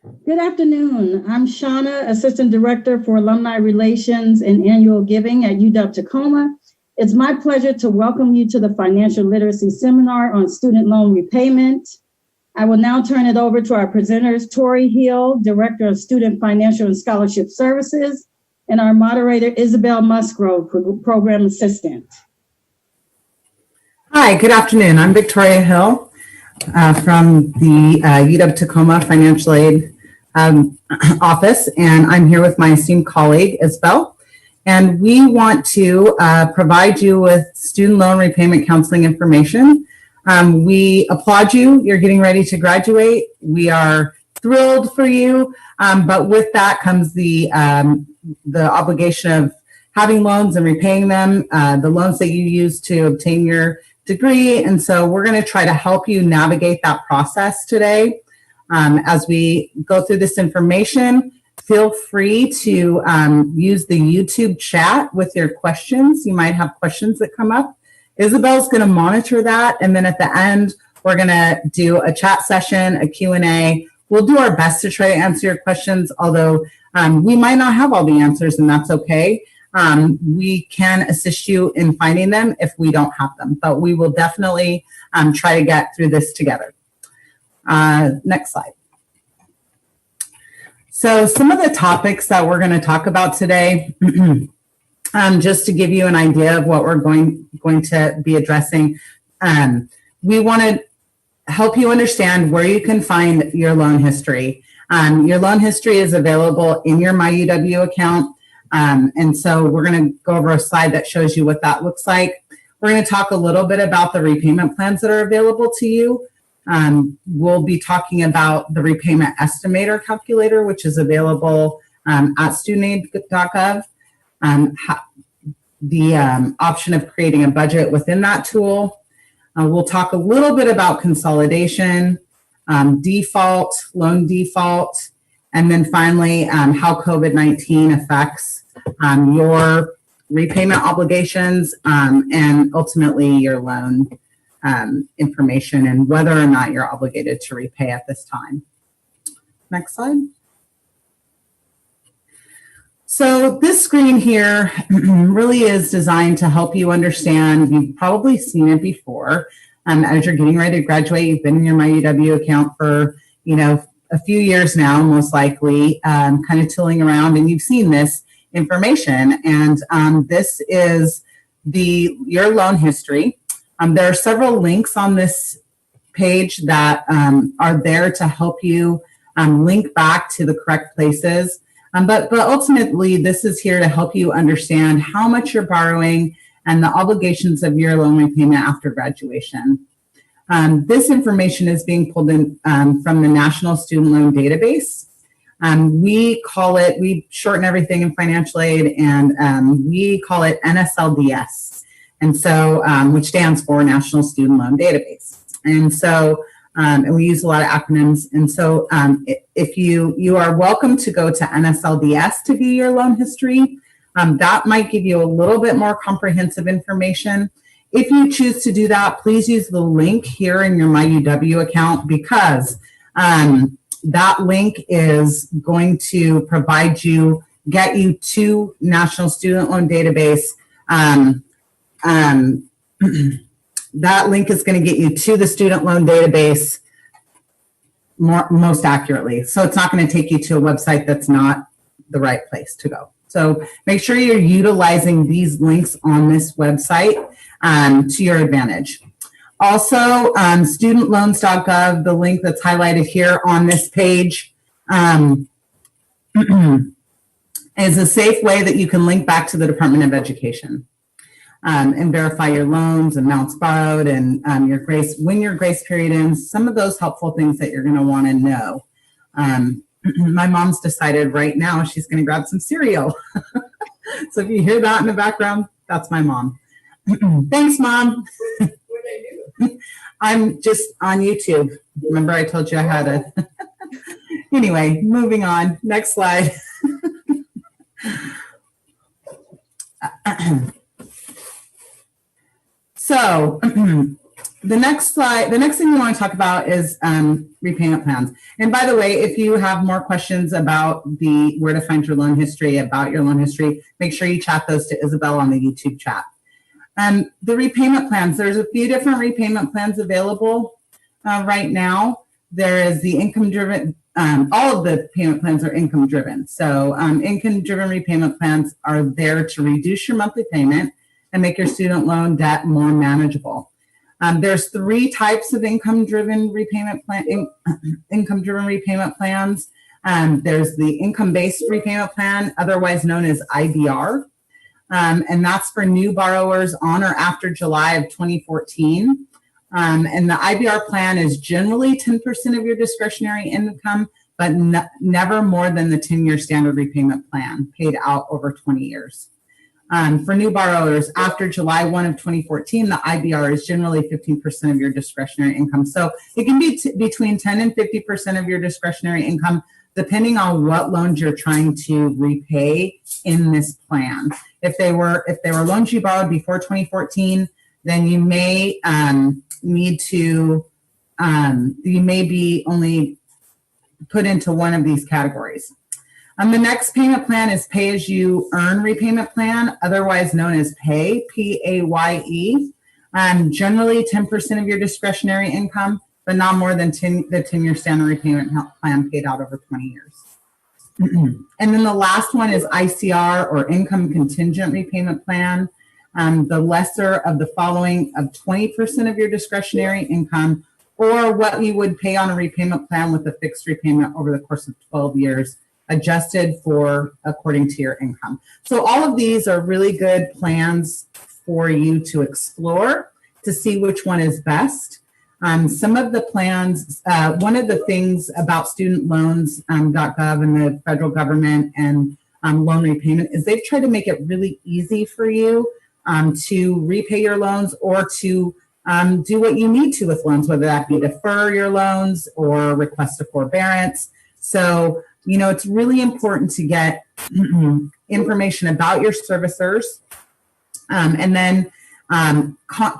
Good afternoon. I'm Shauna, Assistant Director for Alumni Relations and Annual Giving at UW Tacoma. It's my pleasure to welcome you to the Financial Literacy Seminar on Student Loan Repayment. I will now turn it over to our presenters, Tori Hill, Director of Student Financial and Scholarship Services, and our moderator, Isabel Musgrove, Program Assistant. Hi, good afternoon. I'm Victoria Hill from the UW Tacoma Financial Aid Office, and I'm here with my esteemed colleague, Isabel. And we want to provide you with student loan repayment counseling information. We applaud you. You're getting ready to graduate. We are thrilled for you, but with that comes the obligation of having loans and repaying them, the loans that you use to obtain your degree. And so we're going to try to help you navigate that process today. As we go through this information, feel free to use the YouTube chat with your questions. You might have questions that come up. Isabel's going to monitor that. And then at the end, we're going to do a chat session, a Q&A. We'll do our best to try to answer your questions, although we might not have all the answers, and that's okay. We can assist you in finding them if we don't have them, but we will definitely try to get through this together. Next slide. So some of the topics that we're going to talk about today, just to give you an idea of what we're going to be addressing, we want to help you understand where you can find your loan history. Your loan history is available in your MYUW account. And so we're going to go over a slide that shows you what that looks like. We're going to talk a little bit about the repayment plans that are available to you. We'll be talking about the repayment estimator calculator, which is available at studentaid.gov. The option of creating a budget within that tool. We'll talk a little bit about consolidation, default, loan default, and then finally, how COVID-19 affects your repayment obligations and ultimately your loan information and whether or not you're obligated to repay at this time. Next slide. So this screen here really is designed to help you understand. You've probably seen it before. As you're getting ready to graduate, you've been in your MYUW account for, a few years now, most likely, kind of tilling around, and you've seen this information. And this is your loan history. There are several links on this page that are there to help you link back to the correct places. But ultimately, this is here to help you understand how much you're borrowing and the obligations of your loan repayment after graduation. This information is being pulled in from the National Student Loan Database. We shorten everything in financial aid, and we call it NSLDS, and so which stands for National Student Loan Database. And so, and we use a lot of acronyms. And so, if you are welcome to go to NSLDS to view your loan history. That might give you a little bit more comprehensive information. If you choose to do that, please use the link here in your MYUW account, because that link is going to get you to National Student Loan Database. That link is going to get you to the student loan database most accurately. So it's not going to take you to a website that's not the right place to go. So make sure you're utilizing these links on this website to your advantage. Also, studentloans.gov, the link that's highlighted here on this page, is a safe way that you can link back to the Department of Education and verify your loans, amounts borrowed, and when your grace period ends, some of those helpful things that you're going to want to know. My mom's decided right now she's going to grab some cereal. So if you hear that in the background, that's my mom. Thanks, Mom. What did I do? I'm just on YouTube. Remember I told you I had a... Anyway, moving on. Next slide. So the next slide, the next thing we want to talk about is repayment plans. And by the way, if you have more questions about where to find your loan history, about your loan history, make sure you chat those to Isabel on the YouTube chat. The repayment plans, there's a few different repayment plans available right now. There is the income-driven, all of the payment plans are income-driven. So income-driven repayment plans are there to reduce your monthly payment and make your student loan debt more manageable. There's 3 types of income-driven repayment plans. There's the income-based repayment plan, otherwise known as IBR, and that's for new borrowers on or after July of 2014. And the IBR plan is generally 10% of your discretionary income, but never more than the 10-year standard repayment plan paid out over 20 years. For new borrowers after July 1 of 2014, the IBR is generally 15% of your discretionary income. So it can be between 10 and 50% of your discretionary income, depending on what loans you're trying to repay in this plan. If they were loans you borrowed before 2014, then you may need to, you may be only put into one of these categories. The next payment plan is pay-as-you-earn repayment plan, otherwise known as PAYE, P-A-Y-E. Generally 10% of your discretionary income, but not more than the 10-year standard repayment plan paid out over 20 years. And then the last one is ICR, or income contingent repayment plan. The lesser of the following of 20% of your discretionary income, or what you would pay on a repayment plan with a fixed repayment over the course of 12 years, adjusted for according to your income. So all of these are really good plans for you to explore to see which one is best. Some of the plans, one of the things about studentloans.gov and the federal government and loan repayment is they've tried to make it really easy for you to repay your loans or to do what you need to with loans, whether that be defer your loans or request a forbearance. So, you know, it's really important to get information about your servicers and then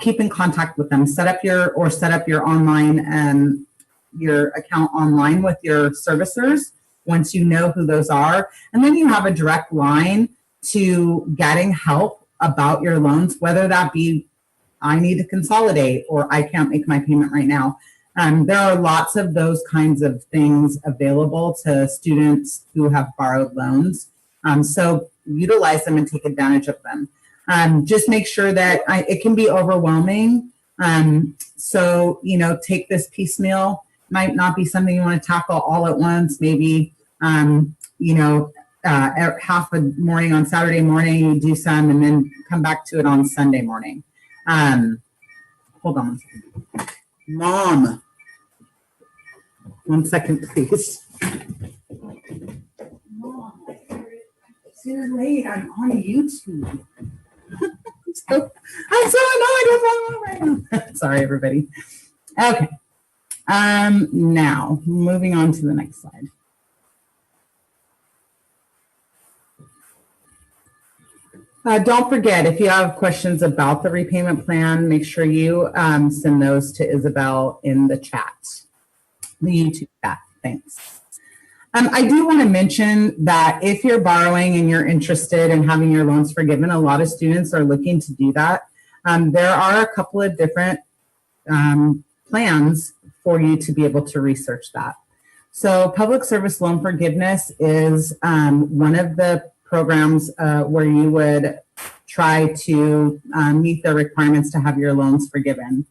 keep in contact with them. Set up your online, your account online with your servicers once you know who those are. And then you have a direct line to getting help about your loans, whether that be I need to consolidate or I can't make my payment right now. There are lots of those kinds of things available to students who have borrowed loans. So utilize them and take advantage of them. Just make sure that it can be overwhelming. So, you know, take this piecemeal. Might not be something you want to tackle all at once. Maybe, you know, half a morning on Saturday morning, you do some and then come back to it on Sunday morning. Hold on one second. Mom. 1 second, please. Mom, it's too late. I'm on YouTube. I'm so annoyed with my mom right now. Sorry, everybody. Okay. Now, moving on to the next slide. Don't forget, if you have questions about the repayment plan, make sure you send those to Isabel in the chat. The YouTube chat. Thanks. I do want to mention that if you're borrowing and you're interested in having your loans forgiven, a lot of students are looking to do that. There are a couple of different plans for you to be able to research that. So public service loan forgiveness is one of the programs where you would try to meet the requirements to have your loans forgiven.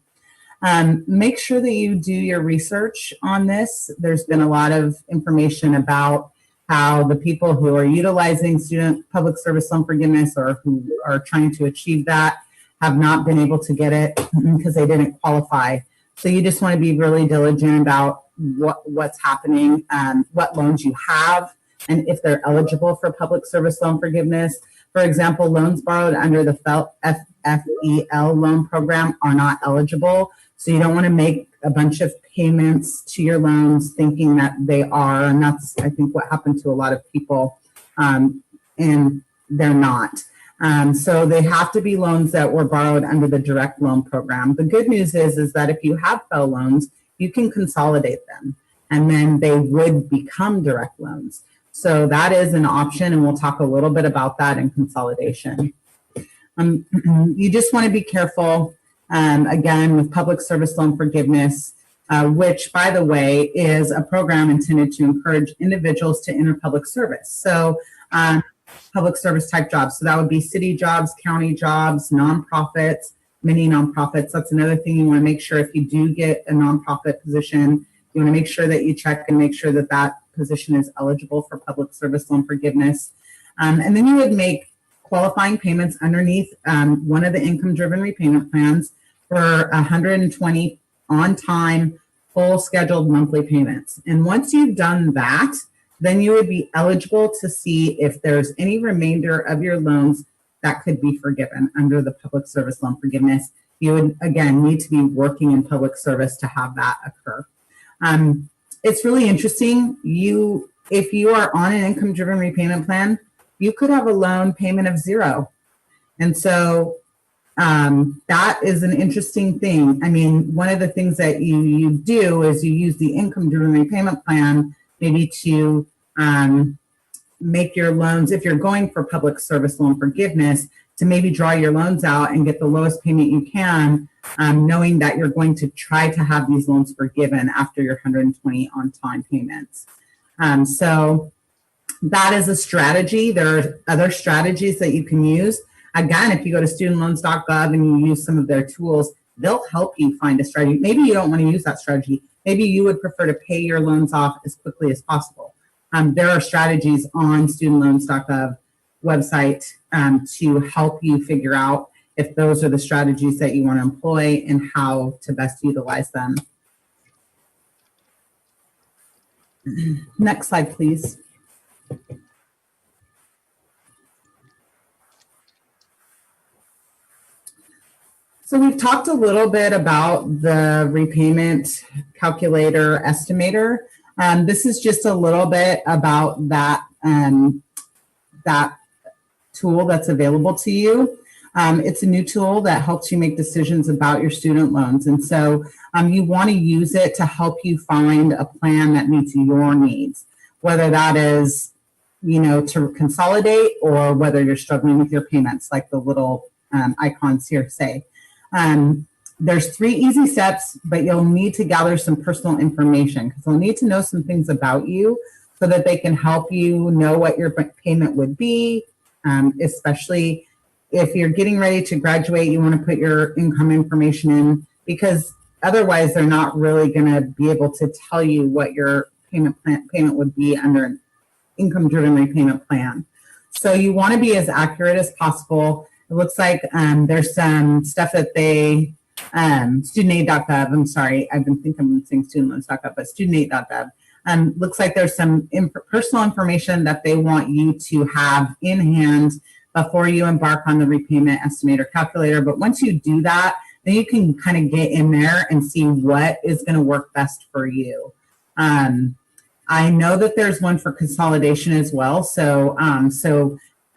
Make sure that you do your research on this. There's been a lot of information about how the people who are utilizing student public service loan forgiveness or who are trying to achieve that have not been able to get it because they didn't qualify. So you just want to be really diligent about what's happening, what loans you have, and if they're eligible for public service loan forgiveness. For example, loans borrowed under the FFEL loan program are not eligible. So you don't want to make a bunch of payments to your loans thinking that they are, and that's, I think, what happened to a lot of people, and they're not. So they have to be loans that were borrowed under the direct loan program. The good news is that if you have FFEL loans, you can consolidate them, and then they would become direct loans. So that is an option, and we'll talk a little bit about that in consolidation. You just want to be careful, again, with public service loan forgiveness, which, by the way, is a program intended to encourage individuals to enter public service. So public service type jobs. So that would be city jobs, county jobs, nonprofits, many nonprofits. That's another thing you want to make sure if you do get a nonprofit position, you want to make sure that you check and make sure that that position is eligible for public service loan forgiveness. And then you would make qualifying payments underneath one of the income-driven repayment plans for 120 on-time, full scheduled monthly payments. And once you've done that, then you would be eligible to see if there's any remainder of your loans that could be forgiven under the public service loan forgiveness. You would, again, need to be working in public service to have that occur. It's really interesting. If you are on an income-driven repayment plan, you could have a loan payment of 0. And so that is an interesting thing. I mean, one of the things that you do is you use the income-driven repayment plan maybe to make your loans, if you're going for public service loan forgiveness, to maybe draw your loans out and get the lowest payment you can, knowing that you're going to try to have these loans forgiven after your 120 on-time payments. So that is a strategy. There are other strategies that you can use. Again, if you go to studentloans.gov and you use some of their tools, they'll help you find a strategy. Maybe you don't want to use that strategy. Maybe you would prefer to pay your loans off as quickly as possible. There are strategies on studentloans.gov website to help you figure out if those are the strategies that you want to employ and how to best utilize them. Next slide, please. So we've talked a little bit about the repayment calculator estimator. This is just a little bit about that, that tool that's available to you. It's a new tool that helps you make decisions about your student loans. And so you want to use it to help you find a plan that meets your needs, whether that is, to consolidate or whether you're struggling with your payments, like the little icons here say. There's 3 easy steps, but you'll need to gather some personal information because they'll need to know some things about you so that they can help you know what your payment would be, especially if you're getting ready to graduate. You want to put your income information in because otherwise they're not really going to be able to tell you what your payment would be under an income-driven repayment plan. So you want to be as accurate as possible. It looks like there's some stuff that they, studentaid.gov, I'm sorry, I've been thinking I'm saying studentloans.gov, but studentaid.gov. Looks like there's some personal information that they want you to have in hand before you embark on the repayment estimator calculator. But once you do that, then you can kind of get in there and see what is going to work best for you. I know that there's one for consolidation as well. So,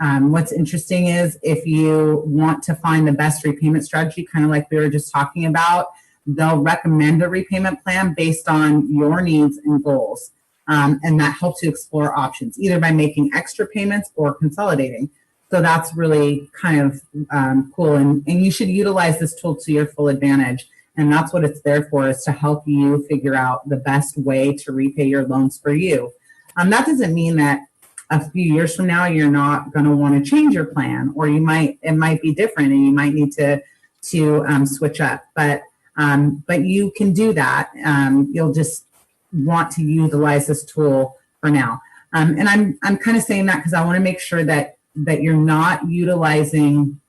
what's interesting is if you want to find the best repayment strategy, kind of like we were just talking about, they'll recommend a repayment plan based on your needs and goals. And that helps you explore options, either by making extra payments or consolidating. So that's really kind of cool. And you should utilize this tool to your full advantage. And that's what it's there for, is to help you figure out the best way to repay your loans for you. That doesn't mean that a few years from now, you're not going to want to change your plan, or it might be different and you might need to switch up. But you can do that. You'll just want to utilize this tool for now. And I'm kind of saying that because I want to make sure that you're not utilizing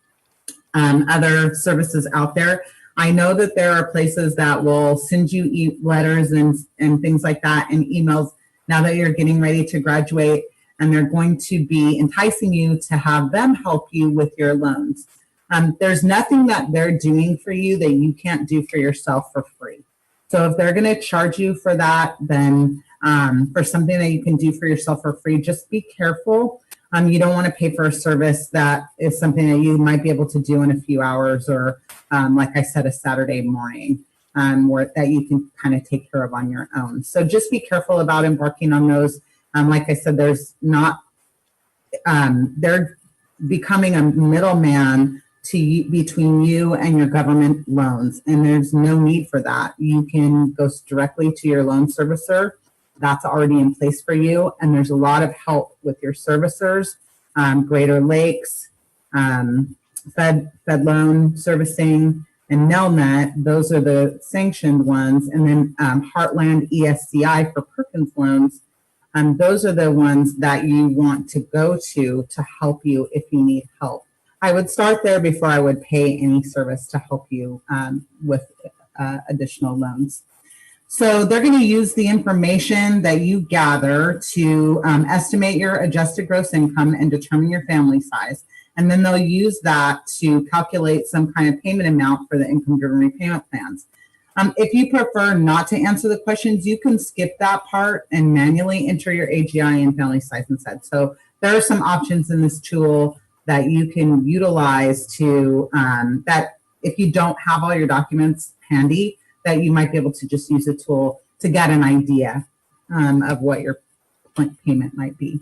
other services out there. I know that there are places that will send you letters and things like that and emails now that you're getting ready to graduate, and they're going to be enticing you to have them help you with your loans. There's nothing that they're doing for you that you can't do for yourself for free. So if they're going to charge you for that, then for something that you can do for yourself for free, just be careful You don't want to pay for a service that is something that you might be able to do in a few hours, or like I said, a Saturday morning, where that you can kind of take care of on your own. So just be careful about embarking on those. Like I said, there's not, they're becoming a middleman between you and your government loans, and there's no need for that. You can go directly to your loan servicer. That's already in place for you, and there's a lot of help with your servicers, Greater Lakes, Fed Loan Servicing, and Nelnet. Those are the sanctioned ones, and then Heartland ESCI for Perkins loans. Those are the ones that you want to go to help you if you need help. I would start there before I would pay any service to help you with additional loans. So they're going to use the information that you gather to estimate your adjusted gross income and determine your family size. And then they'll use that to calculate some kind of payment amount for the income-driven repayment plans. If you prefer not to answer the questions, you can skip that part and manually enter your AGI and family size instead. So there are some options in this tool that you can utilize to, that if you don't have all your documents handy, that you might be able to just use a tool to get an idea of what your payment might be.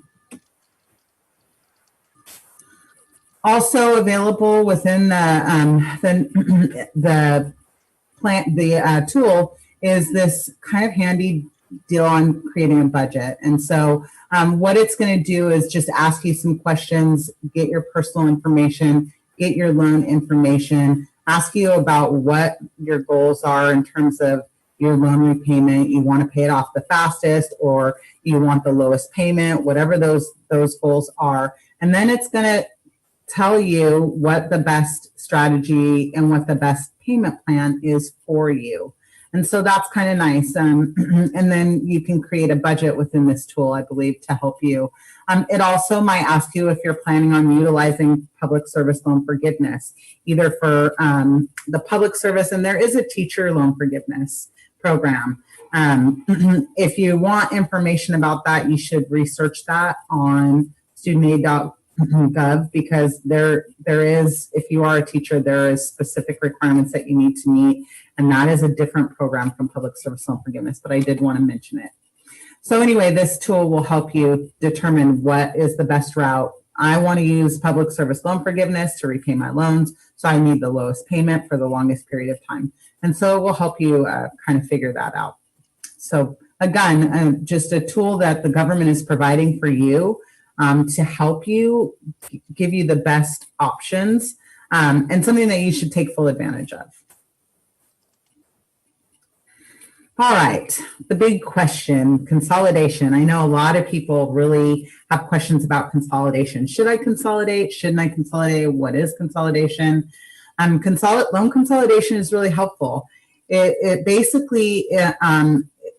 Also available within the tool is this kind of handy deal on creating a budget. And so what it's going to do is just ask you some questions, get your personal information, get your loan information, ask you about what your goals are in terms of your loan repayment. You want to pay it off the fastest, or you want the lowest payment, whatever those goals are. And then it's going to tell you what the best strategy and what the best payment plan is for you. And so that's kind of nice. And then you can create a budget within this tool, I believe, to help you. It also might ask you if you're planning on utilizing public service loan forgiveness, either for the public service, and there is a teacher loan forgiveness program. If you want information about that, you should research that on studentaid.gov, because there is, if you are a teacher, there is specific requirements that you need to meet, and that is a different program from public service loan forgiveness, but I did want to mention it. So anyway, this tool will help you determine what is the best route. I want to use public service loan forgiveness to repay my loans, so I need the lowest payment for the longest period of time. And so it will help you kind of figure that out. So again, just a tool that the government is providing for you to help you, give you the best options, and something that you should take full advantage of. All right, the big question, consolidation. I know a lot of people really have questions about consolidation. Should I consolidate? Shouldn't I consolidate? What is consolidation? Loan consolidation is really helpful. It basically,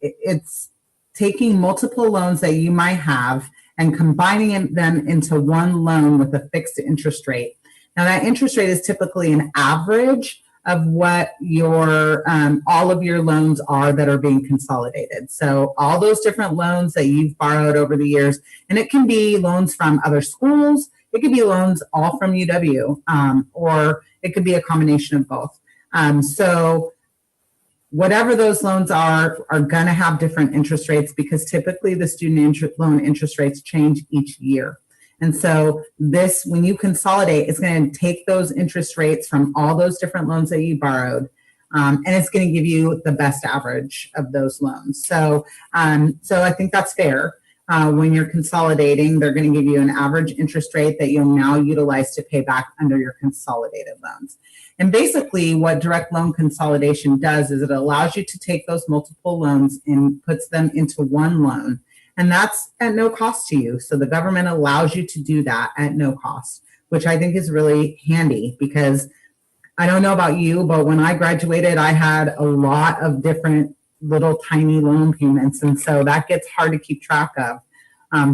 it's taking multiple loans that you might have and combining them into one loan with a fixed interest rate. Now that interest rate is typically an average of what your all of your loans are that are being consolidated. So all those different loans that you've borrowed over the years, and it can be loans from other schools, it could be loans all from UW, or it could be a combination of both. So whatever those loans are going to have different interest rates, because typically the student loan interest rates change each year. And so this, when you consolidate, it's going to take those interest rates from all those different loans that you borrowed, and it's going to give you the best average of those loans. So I think that's fair. When you're consolidating, they're going to give you an average interest rate that you'll now utilize to pay back under your consolidated loans. And basically what direct loan consolidation does is it allows you to take those multiple loans and puts them into one loan. And that's at no cost to you. So the government allows you to do that at no cost, which I think is really handy, because I don't know about you, but when I graduated, I had a lot of different little tiny loan payments. And so that gets hard to keep track of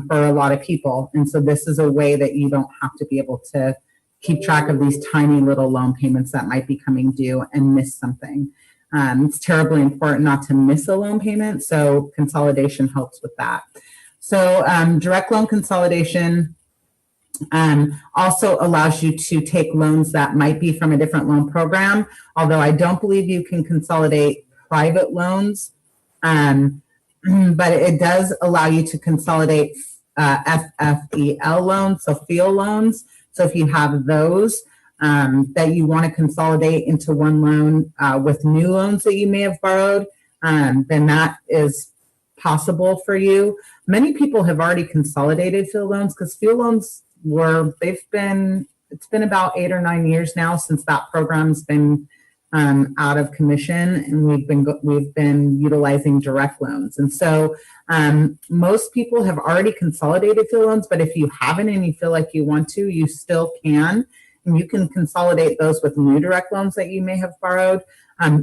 for a lot of people. And so this is a way that you don't have to be able to keep track of these tiny little loan payments that might be coming due and miss something. It's terribly important not to miss a loan payment, so consolidation helps with that. So direct loan consolidation Also allows you to take loans that might be from a different loan program, although I don't believe you can consolidate private loans. But it does allow you to consolidate FFEL loans, so FEL loans. So if you have those that you want to consolidate into one loan with new loans that you may have borrowed, then that is possible for you. Many people have already consolidated FEL loans because FEL loans it's been about 8 or 9 years now since that program's been out of commission, and we've been utilizing direct loans. And so most people have already consolidated FEL loans, but if you haven't and you feel like you want to, you still can. And you can consolidate those with new direct loans that you may have borrowed.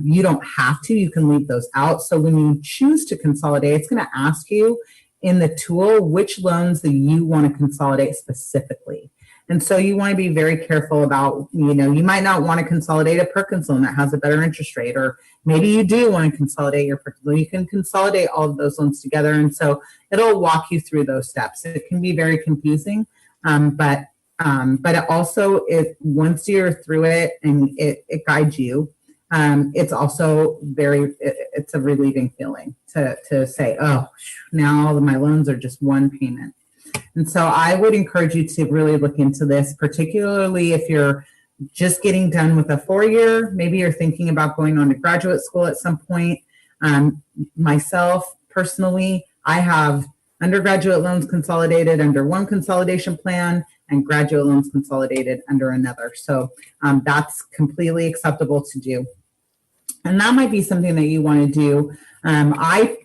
You don't have to, you can leave those out. So when you choose to consolidate, it's going to ask you in the tool which loans that you want to consolidate specifically. And so you want to be very careful about, you might not want to consolidate a Perkins loan that has a better interest rate, or maybe you do want to consolidate your Perkins loan. You can consolidate all of those loans together. And so it'll walk you through those steps. It can be very confusing, but it also, once you're through it and it guides you, it's also it's a relieving feeling to say, oh, now all of my loans are just one payment. And so I would encourage you to really look into this, particularly if you're just getting done with a 4-year, maybe you're thinking about going on to graduate school at some point. Myself, personally, I have undergraduate loans consolidated under one consolidation plan and graduate loans consolidated under another. So that's completely acceptable to do. And that might be something that you want to do. I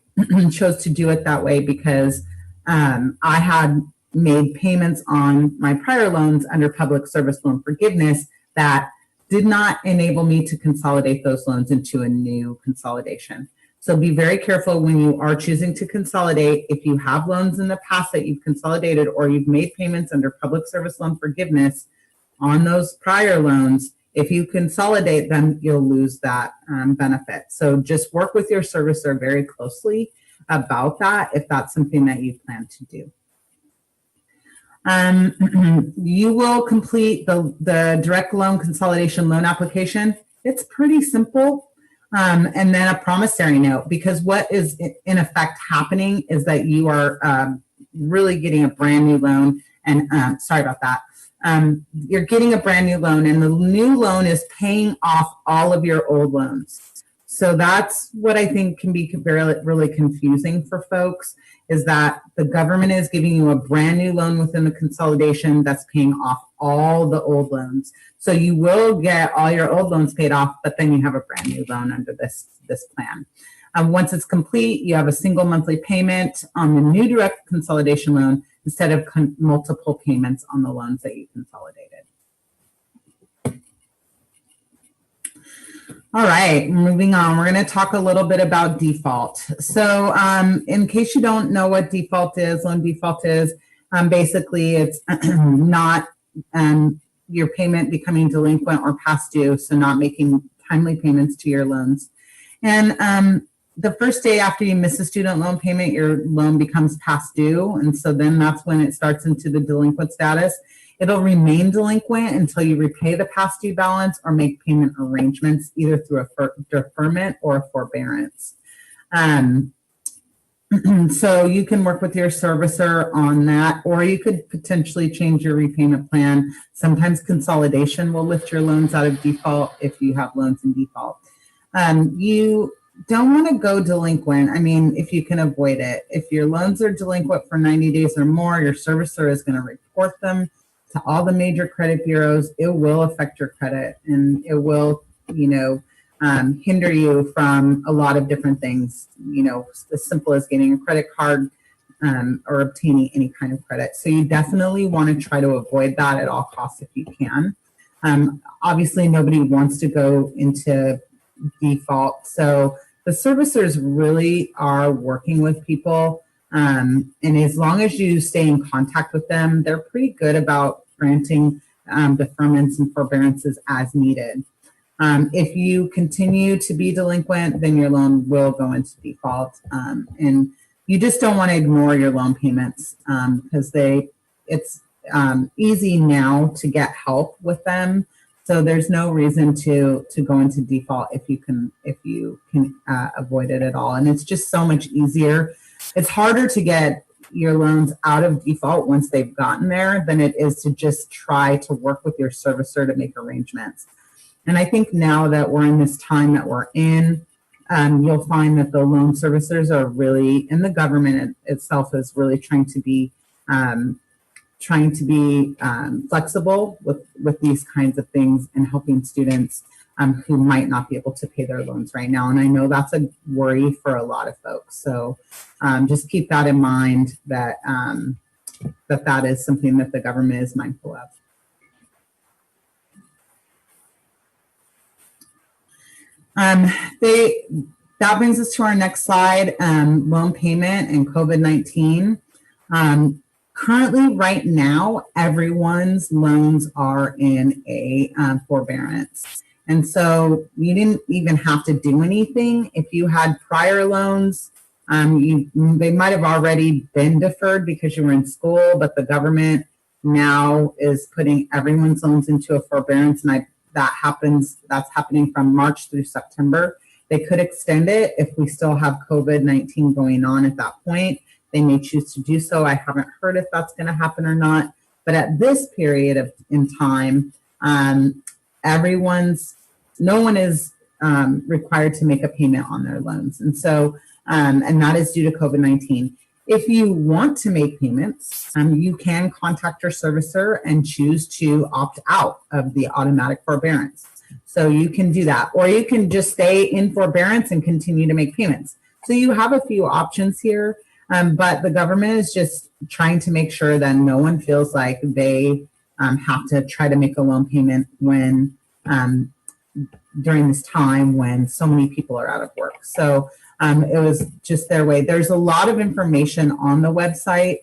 chose to do it that way because I had made payments on my prior loans under public service loan forgiveness that did not enable me to consolidate those loans into a new consolidation. So be very careful when you are choosing to consolidate. If you have loans in the past that you've consolidated or you've made payments under public service loan forgiveness on those prior loans, if you consolidate them, you'll lose that benefit. So just work with your servicer very closely about that if that's something that you plan to do. You will complete the direct loan consolidation loan application. It's pretty simple. And then a promissory note, because what is in effect happening is that you are really getting a brand new loan. And sorry about that. You're getting a brand new loan, and the new loan is paying off all of your old loans. So that's what I think can be really confusing for folks, is that the government is giving you a brand new loan within the consolidation that's paying off all the old loans. So you will get all your old loans paid off, but then you have a brand new loan under this plan. Once it's complete, you have a single monthly payment on the new direct consolidation loan instead of multiple payments on the loans that you consolidated. All right, moving on. We're going to talk a little bit about default. So in case you don't know what default is, loan default is, basically it's not your payment becoming delinquent or past due, so not making timely payments to your loans. And the first day after you miss a student loan payment, your loan becomes past due. And so then that's when it starts into the delinquent status. It'll remain delinquent until you repay the past due balance or make payment arrangements, either through a deferment or a forbearance. So you can work with your servicer on that, or you could potentially change your repayment plan. Sometimes consolidation will lift your loans out of default if you have loans in default. You don't want to go delinquent. I mean, if you can avoid it. If your loans are delinquent for 90 days or more, your servicer is going to report them to all the major credit bureaus. It will affect your credit, and it will, hinder you from a lot of different things, as simple as getting a credit card or obtaining any kind of credit. So you definitely want to try to avoid that at all costs if you can. Obviously, nobody wants to go into default. So the servicers really are working with people. And as long as you stay in contact with them, they're pretty good about granting deferments and forbearances as needed. If you continue to be delinquent, then your loan will go into default. And you just don't want to ignore your loan payments because easy now to get help with them. So there's no reason to go into default if you can avoid it at all. And it's just so much easier. It's harder to get your loans out of default once they've gotten there than it is to just try to work with your servicer to make arrangements. And I think now that we're in this time that we're in, you'll find that the loan servicers are really, and the government itself is really trying to be flexible with these kinds of things and helping students who might not be able to pay their loans right now. And I know that's a worry for a lot of folks. So just keep that in mind, that that is something that the government is mindful of. That brings us to our next slide, loan payment and COVID-19. Currently, right now, everyone's loans are in a forbearance. And so you didn't even have to do anything. If you had prior loans, they might have already been deferred because you were in school, but the government now is putting everyone's loans into a forbearance, and that's happening from March through September. They could extend it if we still have COVID-19 going on at that point. They may choose to do so. I haven't heard if that's going to happen or not. But at this period in time, no one is required to make a payment on their loans. And so, and that is due to COVID-19. If you want to make payments, you can contact your servicer and choose to opt out of the automatic forbearance. So you can do that, or you can just stay in forbearance and continue to make payments. So you have a few options here, but the government is just trying to make sure that no one feels like they have to try to make a loan payment when during this time when so many people are out of work. So it was just their way. There's a lot of information on the website.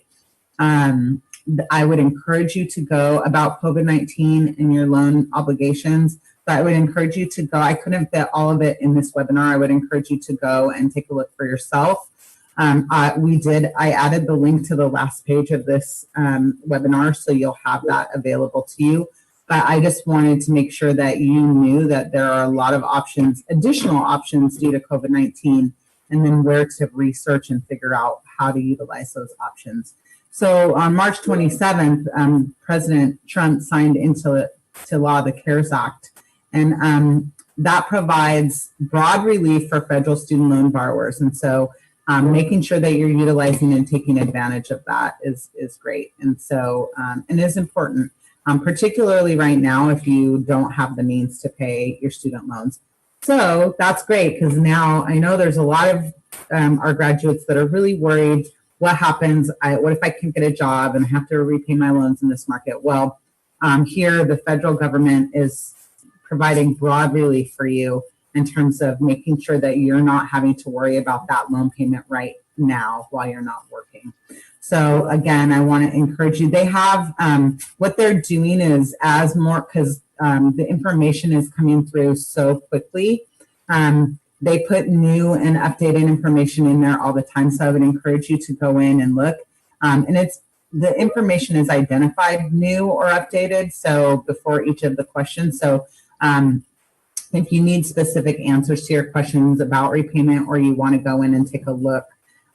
I would encourage you to go about COVID-19 and your loan obligations. But I would encourage you to go. I couldn't fit all of it in this webinar. I would encourage you to go and take a look for yourself. I added the link to the last page of this webinar, so you'll have that available to you. But I just wanted to make sure that you knew that there are a lot of options, additional options due to COVID-19, and then where to research and figure out how to utilize those options. So on March 27th, President Trump signed into law the CARES Act. And that provides broad relief for federal student loan borrowers. And so making sure that you're utilizing and taking advantage of that is great. And so, and is important, particularly right now if you don't have the means to pay your student loans. So that's great, because now I know there's a lot of our graduates that are really worried. What happens? What if I can't get a job and I have to repay my loans in this market? Well, here the federal government is providing broad relief for you in terms of making sure that you're not having to worry about that loan payment right now while you're not working. So again, I want to encourage you. They have, what they're doing is because the information is coming through so quickly, they put new and updated information in there all the time. So I would encourage you to go in and look. And the information is identified new or updated, so before each of the questions. So if you need specific answers to your questions about repayment, or you want to go in and take a look,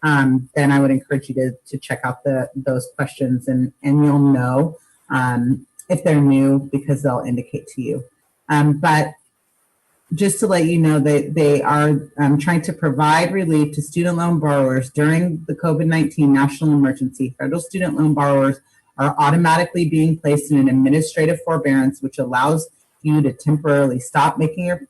then I would encourage you to check out those questions, and you'll know if they're new because they'll indicate to you. But just to let you know that they are trying to provide relief to student loan borrowers during the COVID-19 national emergency. Federal student loan borrowers are automatically being placed in an administrative forbearance, which allows you to temporarily stop making your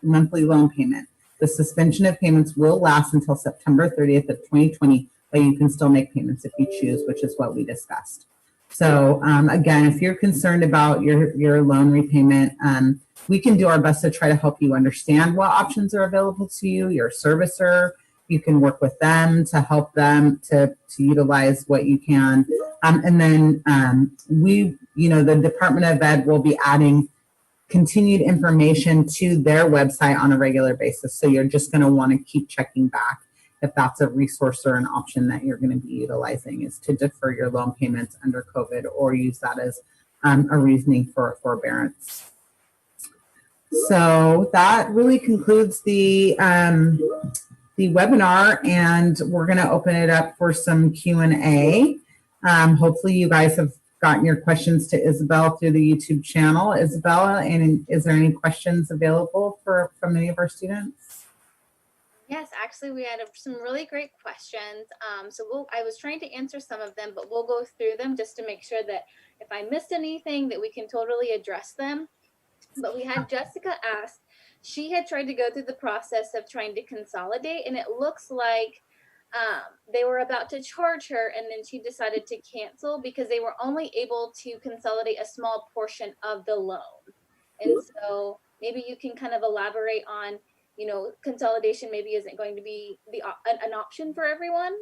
monthly loan payment. The suspension of payments will last until September 30th of 2020, but you can still make payments if you choose, which is what we discussed. So again, if you're concerned about your loan repayment, we can do our best to try to help you understand what options are available to you. Your servicer, you can work with them to help them to utilize what you can. And then the Department of Ed will be adding continued information to their website on a regular basis. So you're just going to want to keep checking back if that's a resource or an option that you're going to be utilizing, is to defer your loan payments under COVID or use that as a reasoning for forbearance. So that really concludes the webinar, and we're going to open it up for some Q&A. Hopefully you guys have gotten your questions to Isabel through the YouTube channel. Isabella, and is there any questions available from any of our students? Yes, actually, we had some really great questions. I was trying to answer some of them, but we'll go through them just to make sure that if I missed anything, that we can totally address them. But we had Jessica ask, she had tried to go through the process of trying to consolidate, and it looks like they were about to charge her, and then she decided to cancel because they were only able to consolidate a small portion of the loan. And so maybe you can kind of elaborate on, you know, consolidation maybe isn't going to be an option for everyone.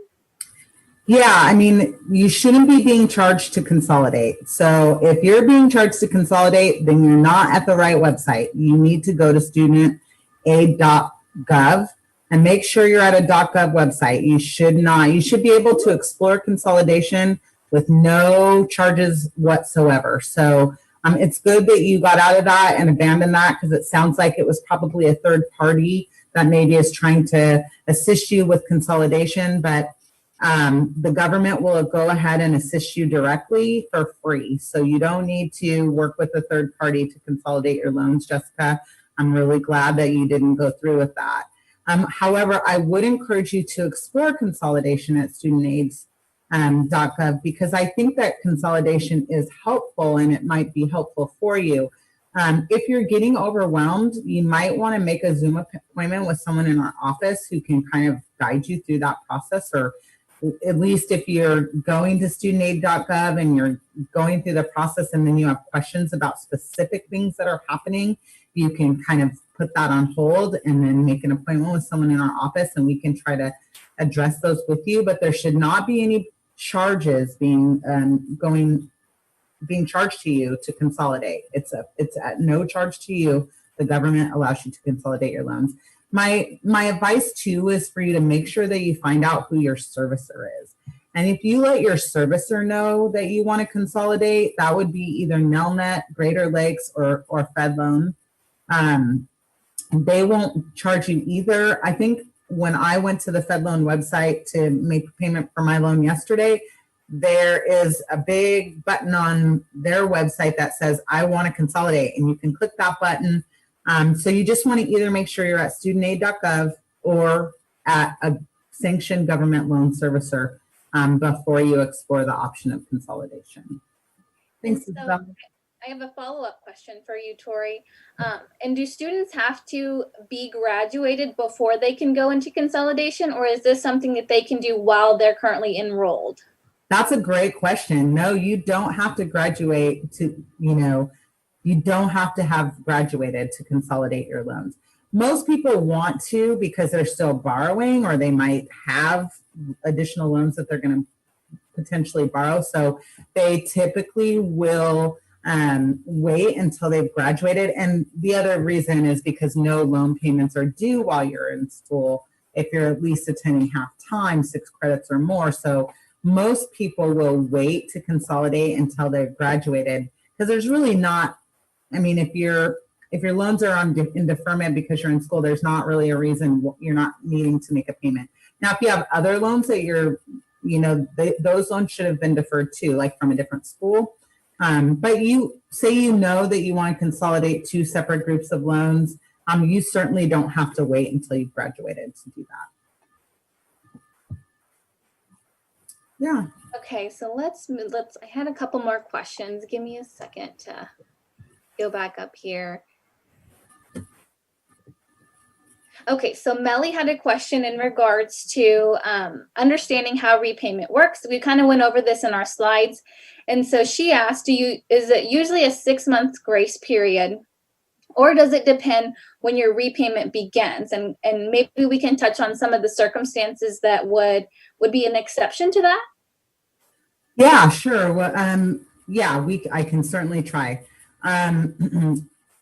Yeah, I mean, you shouldn't be being charged to consolidate. So if you're being charged to consolidate, then you're not at the right website. You need to go to studentaid.gov and make sure you're at a .gov website. You should be able to explore consolidation with no charges whatsoever. So it's good that you got out of that and abandoned that, because it sounds like it was probably a third party that maybe is trying to assist you with consolidation, but the government will go ahead and assist you directly for free. So you don't need to work with a third party to consolidate your loans, Jessica. I'm really glad that you didn't go through with that. However, I would encourage you to explore consolidation at studentaids.gov, because I think that consolidation is helpful and it might be helpful for you. If you're getting overwhelmed, you might want to make a Zoom appointment with someone in our office who can kind of guide you through that process, or at least if you're going to studentaid.gov and you're going through the process and then you have questions about specific things that are happening, you can kind of put that on hold and then make an appointment with someone in our office and we can try to address those with you. But there should not be any charges being charged to you to consolidate. It's at no charge to you. The government allows you to consolidate your loans. My advice too is for you to make sure that you find out who your servicer is. And if you let your servicer know that you want to consolidate, that would be either Nelnet, Greater Lakes, or FedLoan. They won't charge you either. I think when I went to the FedLoan website to make a payment for my loan yesterday, there is a big button on their website that says, I want to consolidate, and you can click that button. So you just want to either make sure you're at studentaid.gov or at a sanctioned government loan servicer before you explore the option of consolidation. Thanks, Isabel. I have a follow-up question for you, Tori. And do students have to be graduated before they can go into consolidation, or is this something that they can do while they're currently enrolled? That's a great question. No, you don't have to graduate to, you don't have to have graduated to consolidate your loans. Most people want to because they're still borrowing, or they might have additional loans that they're going to potentially borrow. So they typically will wait until they've graduated. And the other reason is because no loan payments are due while you're in school if you're at least attending half time, 6 credits or more. So most people will wait to consolidate until they've graduated, because there's really not, I mean, if your loans are in deferment because you're in school, there's not really a reason you're not needing to make a payment. Now, if you have other loans that those loans should have been deferred too, like from a different school. But you say that you want to consolidate 2 separate groups of loans, you certainly don't have to wait until you've graduated to do that. Yeah. Okay, so let's I had a couple more questions. Give me a second to go back up here. Okay, so Melly had a question in regards to understanding how repayment works. We kind of went over this in our slides. And so she asked, is it usually a 6-month grace period, or does it depend when your repayment begins? And maybe we can touch on some of the circumstances that would be an exception to that. Yeah, sure. Well, I can certainly try.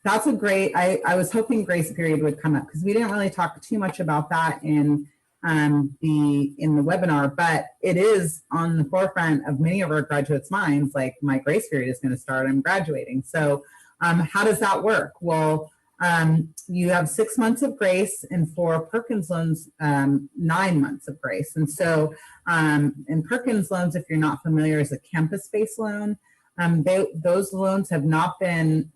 That's a great, I was hoping grace period would come up because we didn't really talk too much about that in be in the webinar, but it is on the forefront of many of our graduates' minds, like my grace period is going to start, I'm graduating. So how does that work? Well, you have 6 months of grace, and for Perkins loans, 9 months of grace. And so in Perkins loans, if you're not familiar, is a campus-based loan. Those loans have not been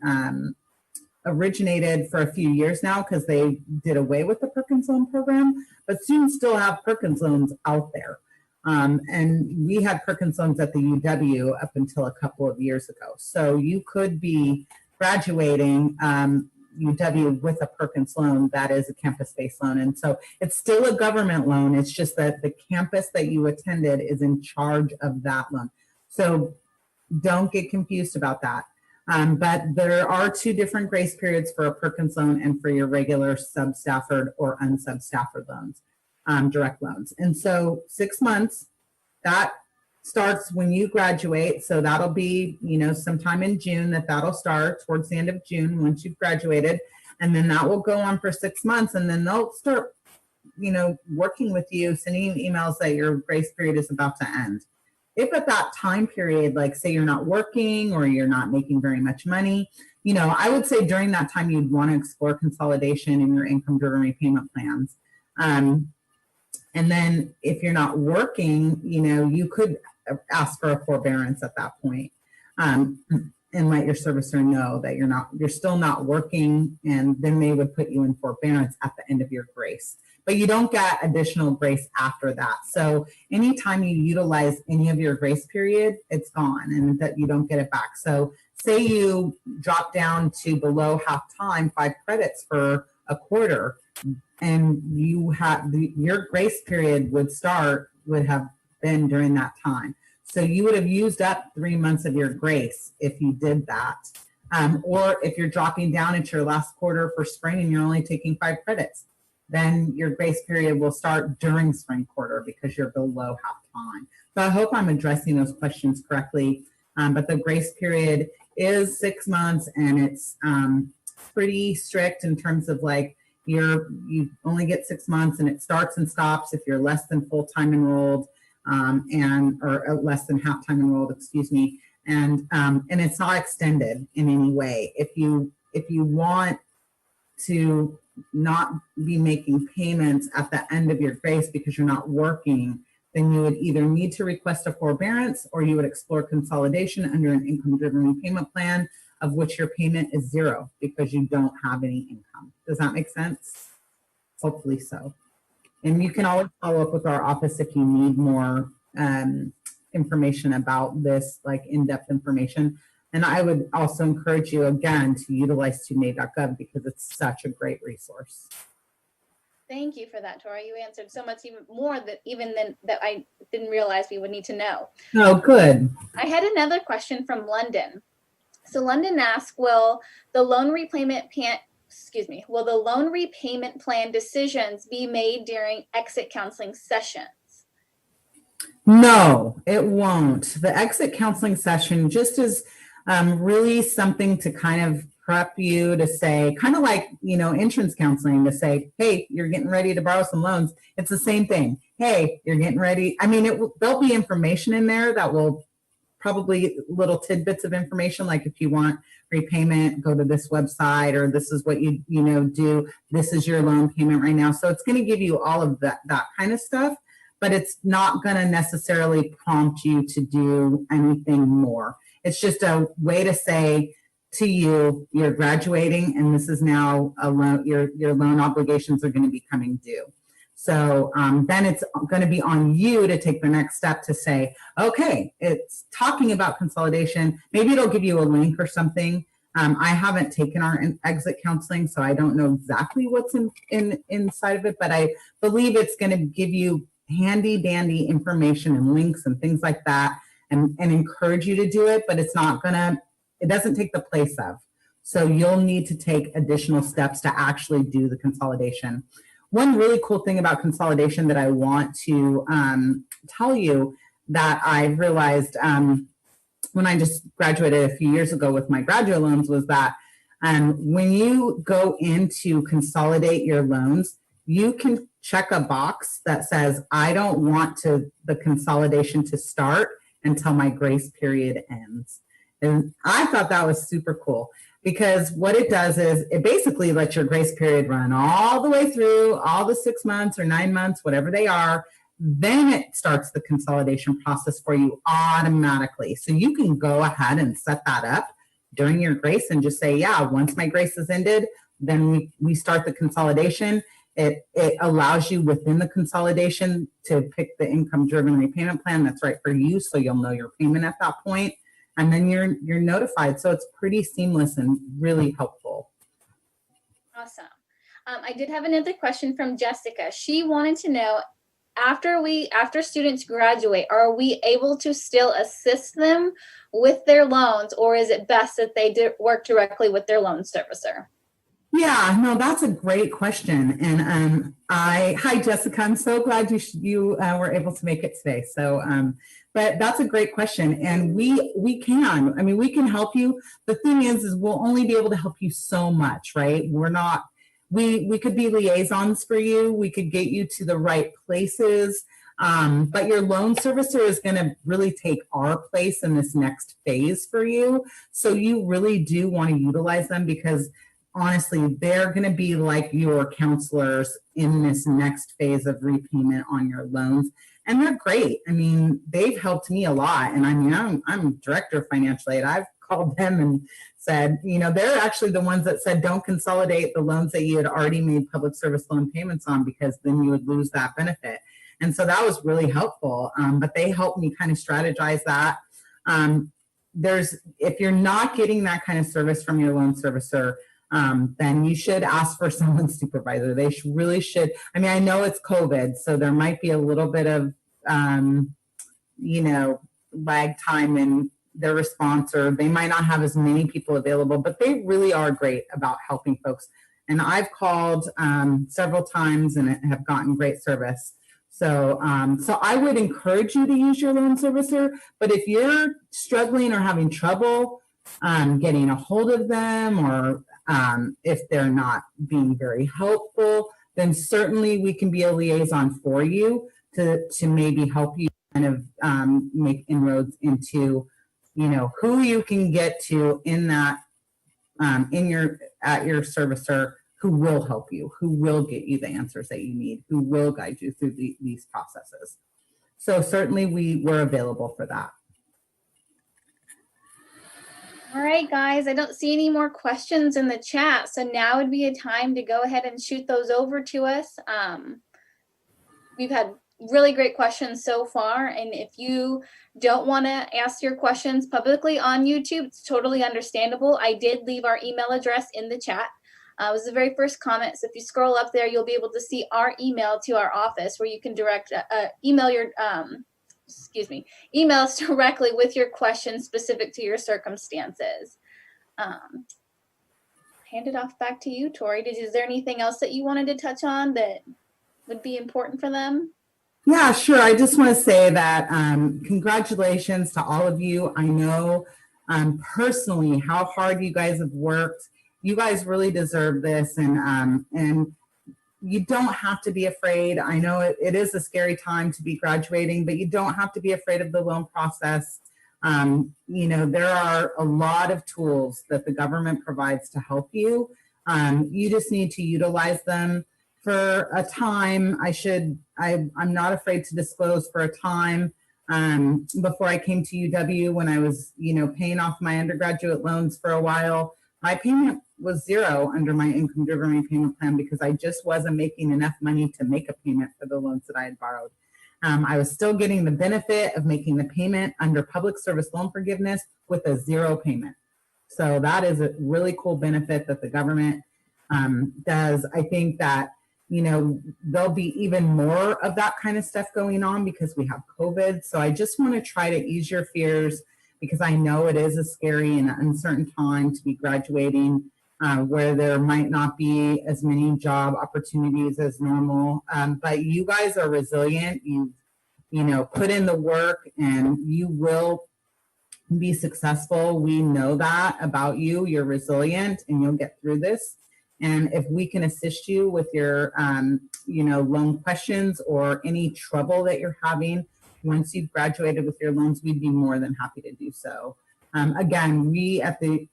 originated for a few years now because they did away with the Perkins loan program, but students still have Perkins loans out there. And we had Perkins loans at the UW up until a couple of years ago. So you could be graduating UW with a Perkins loan that is a campus-based loan. And so it's still a government loan. It's just that the campus that you attended is in charge of that loan. So don't get confused about that. But there are 2 different grace periods for a Perkins loan and for your regular sub-Stafford or unsub-Stafford loans, direct loans. And so 6 months, that starts when you graduate. So that'll be, sometime in June that'll start, towards the end of June once you've graduated. And then that will go on for 6 months. And then they'll start, working with you, sending you emails that your grace period is about to end. If at that time period, like say you're not working or you're not making very much money, I would say during that time you'd want to explore consolidation in your income-driven repayment plans. And then if you're not working, you could ask for a forbearance at that point, and let your servicer know that you're still not working, and then they would put you in forbearance at the end of your grace. But you don't get additional grace after that. So anytime you utilize any of your grace period, it's gone and that you don't get it back. So say you drop down to below half time, 5 credits for a quarter, and you have your grace period would have been during that time. So you would have used up 3 months of your grace if you did that. Or if you're dropping down into your last quarter for spring and you're only taking 5 credits, then your grace period will start during spring quarter because you're below half time. So I hope I'm addressing those questions correctly. But the grace period is 6 months, and it's pretty strict in terms of like you only get 6 months, and it starts and stops if you're less than full-time enrolled or less than half-time enrolled, excuse me. And it's not extended in any way. If you want to not be making payments at the end of your grace because you're not working, then you would either need to request a forbearance or you would explore consolidation under an income-driven repayment plan of which your payment is 0 because you don't have any income. Does that make sense? Hopefully so. And you can always follow up with our office if you need more information about this, like in-depth information. And I would also encourage you, again, to utilize studentaid.gov because it's such a great resource. Thank you for that, Tora. You answered so much even more that I didn't realize we would need to know. Oh, good. I had another question from London. So London asked, will the loan repayment plan decisions be made during exit counseling sessions? No, it won't. The exit counseling session just is really something to kind of prep you to say, kind of like, insurance counseling, to say, hey, you're getting ready to borrow some loans. It's the same thing. Hey, you're getting ready. I mean, there'll be information in there that will probably little tidbits of information, like if you want repayment, go to this website, or this is what you do. This is your loan payment right now. So it's going to give you all of that kind of stuff, but it's not going to necessarily prompt you to do anything more. It's just a way to say to you, you're graduating, and this is now a loan. Your loan obligations are going to be coming due. So then it's going to be on you to take the next step to say, okay, it's talking about consolidation. Maybe it'll give you a link or something. I haven't taken our exit counseling, so I don't know exactly what's inside of it, but I believe it's going to give you handy dandy information and links and things like that, and encourage you to do it, but it doesn't take the place of. So you'll need to take additional steps to actually do the consolidation. One really cool thing about consolidation that I want to tell you that I realized when I just graduated a few years ago with my graduate loans was that when you go in to consolidate your loans, you can check a box that says, I don't want the consolidation to start until my grace period ends. And I thought that was super cool, because what it does is it basically lets your grace period run all the way through all the 6 months or 9 months, whatever they are. Then it starts the consolidation process for you automatically. So you can go ahead and set that up during your grace and just say, yeah, once my grace is ended, then we start the consolidation. It allows you within the consolidation to pick the income-driven repayment plan that's right for you, so you'll know your payment at that point, and then you're notified. So it's pretty seamless and really helpful. Awesome. I did have another question from Jessica. She wanted to know, after students graduate, are we able to still assist them with their loans, or is it best that they work directly with their loan servicer? Yeah, no, that's a great question. And hi, Jessica, I'm so glad you were able to make it today. So, but that's a great question. And we can help you. The thing is we'll only be able to help you so much, right? We could be liaisons for you. We could get you to the right places. But your loan servicer is going to really take our place in this next phase for you. So you really do want to utilize them, because honestly, they're going to be like your counselors in this next phase of repayment on your loans. And they're great. I mean, they've helped me a lot. And I mean, I'm director of financial aid. I've called them and said, they're actually the ones that said, don't consolidate the loans that you had already made public service loan payments on, because then you would lose that benefit. And so that was really helpful. But they helped me kind of strategize that. If you're not getting that kind of service from your loan servicer, then you should ask for someone's supervisor. They really should. I mean, I know it's COVID, so there might be a little bit of, lag time in their response, or they might not have as many people available, but they really are great about helping folks. And I've called several times and have gotten great service. So I would encourage you to use your loan servicer, but if you're struggling or having trouble getting a hold of them, or if they're not being very helpful, then certainly we can be a liaison for you to maybe help you kind of make inroads into, who you can get to in that at your servicer, who will help you, who will get you the answers that you need, who will guide you through these processes. So certainly we're available for that. All right, guys, I don't see any more questions in the chat. So now would be a time to go ahead and shoot those over to us. We've had really great questions so far. And if you don't want to ask your questions publicly on YouTube, it's totally understandable. I did leave our email address in the chat. It was the very first comment. So if you scroll up there, you'll be able to see our email to our office, where you can direct email your email us directly with your questions specific to your circumstances. Hand it off back to you, Tori. Is there anything else that you wanted to touch on that would be important for them? Yeah, sure. I just want to say that congratulations to all of you. I know personally how hard you guys have worked. You guys really deserve this, and you don't have to be afraid. I know it is a scary time to be graduating, but you don't have to be afraid of the loan process. There are a lot of tools that the government provides to help you. You just need to utilize them for a time. I'm not afraid to disclose, for a time before I came to UW, when I was, paying off my undergraduate loans for a while, my payment was zero under my income-driven repayment plan, because I just wasn't making enough money to make a payment for the loans that I had borrowed. I was still getting the benefit of making the payment under public service loan forgiveness with a zero payment. So that is a really cool benefit that the government does. I think that, there'll be even more of that kind of stuff going on because we have COVID. So I just want to try to ease your fears, because I know it is a scary and uncertain time to be graduating, where there might not be as many job opportunities as normal. But you guys are resilient. You put in the work, and you will be successful. We know that about you. You're resilient, and you'll get through this. And if we can assist you with your, loan questions or any trouble that you're having once you've graduated with your loans, we'd be more than happy to do so. Again, we at the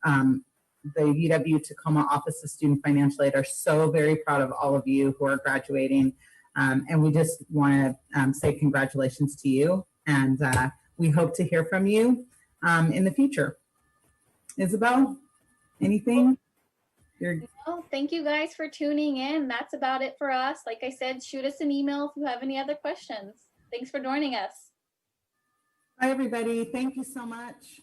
UW Tacoma Office of Student Financial Aid are so very proud of all of you who are graduating. And we just want to say congratulations to you. And we hope to hear from you in the future. Isabel, anything? No, thank you guys for tuning in. That's about it for us. Like I said, shoot us an email if you have any other questions. Thanks for joining us. Bye, everybody. Thank you so much.